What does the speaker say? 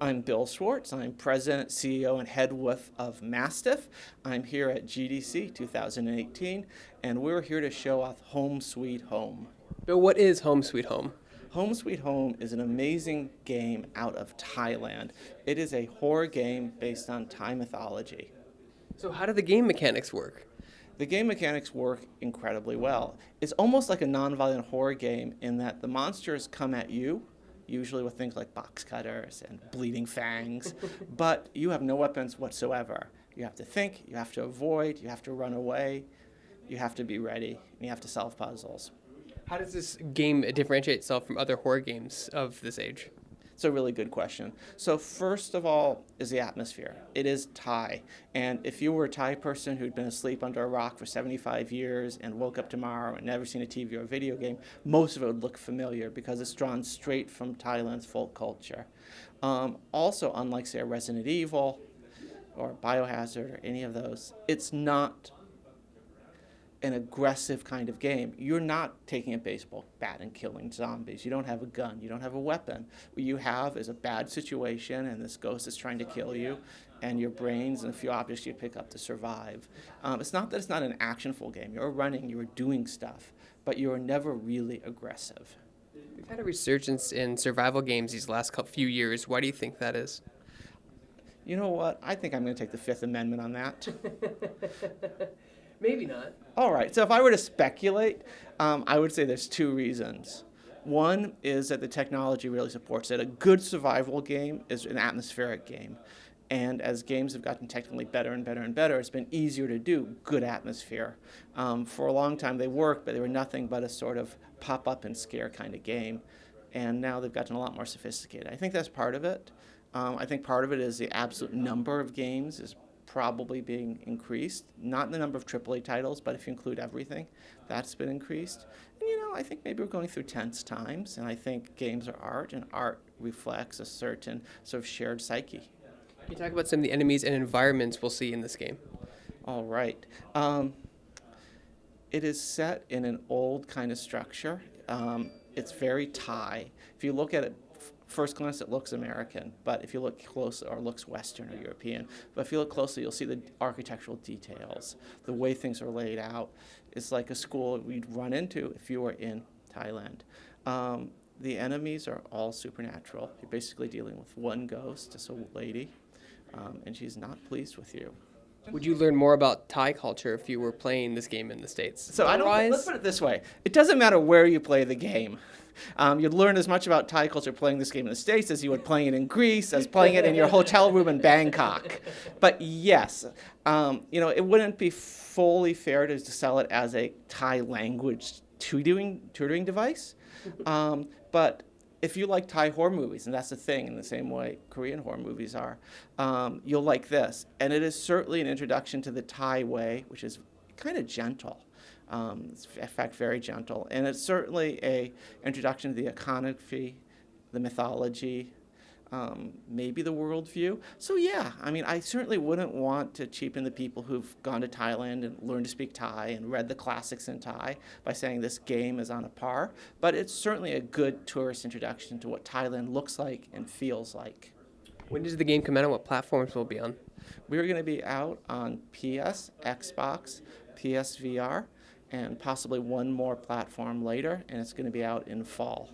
I'm Bill Schwartz. I'm President, CEO, and head of Mastiff. I'm here at GDC 2018, and we're here to show off Home Sweet Home. Bill, what is Home Sweet Home? Home Sweet Home is an amazing game out of Thailand. It is a horror game based on Thai mythology. So how do the game mechanics work? The game mechanics work incredibly well. It's almost like a non-violent horror game in that the monsters come at you, usually with things like box cutters and bleeding fangs, but you have no weapons whatsoever. You have to think, you have to avoid, you have to run away, you have to be ready, and you have to solve puzzles. How does this game differentiate itself from other horror games of this age? It's a really good question. So first of all is the atmosphere. It is Thai. And if you were a Thai person who'd been asleep under a rock for 75 years and woke up tomorrow and never seen a TV or a video game, most of it would look familiar because it's drawn straight from Thailand's folk culture. Also, unlike, say, a Resident Evil or Biohazard or any of those, it's not an aggressive kind of game. You're not taking a baseball bat and killing zombies. You don't have a gun. You don't have a weapon. What you have is a bad situation, and this ghost is trying to kill you, and your brains and a few objects you pick up to survive. It's not that it's not an actionful game. You're running, you're doing stuff, but you're never really aggressive. We've had a resurgence in survival games these last few years. Why do you think that is? You know what? I think I'm going to take the Fifth Amendment on that. Maybe not. All right, so if I were to speculate, I would say there's two reasons. One is that the technology really supports it. A good survival game is an atmospheric game. And as games have gotten technically better and better and better, it's been easier to do good atmosphere. For a long time they worked, but they were nothing but a sort of pop-up and scare kind of game. And now they've gotten a lot more sophisticated. I think that's part of it. I think part of it is the absolute number of games is probably being increased, not in the number of AAA titles, but if you include everything, that's been increased. And I think maybe we're going through tense times, and I think games are art, and art reflects a certain sort of shared psyche. Can you talk about some of the enemies and environments we'll see in this game? All right. It is set in an old kind of structure. It's very Thai. If you look at it, first glance, it looks American, but if you look closely, or looks Western or European, but if you look closely, you'll see the architectural details, the way things are laid out. It's like a school we'd run into if you were in Thailand. The enemies are all supernatural. You're basically dealing with one ghost, just a lady, and she's not pleased with you. Would you learn more about Thai culture if you were playing this game in the States? So let's put it this way. It doesn't matter where you play the game. You'd learn as much about Thai culture playing this game in the States as you would playing it in Greece, as playing it in your hotel room in Bangkok. But yes, it wouldn't be fully fair to sell it as a Thai language tutoring device. But if you like Thai horror movies, and that's the thing in the same way Korean horror movies are, you'll like this. And it is certainly an introduction to the Thai way, which is kind of gentle. It's in fact very gentle. And it's certainly an introduction to the iconography, the mythology, maybe the worldview. So yeah, I certainly wouldn't want to cheapen the people who've gone to Thailand and learned to speak Thai and read the classics in Thai by saying this game is on a par. But it's certainly a good tourist introduction to what Thailand looks like and feels like. When does the game come out and what platforms will it be on? We're going to be out on PS, Xbox, PSVR, and possibly one more platform later, and it's going to be out in fall.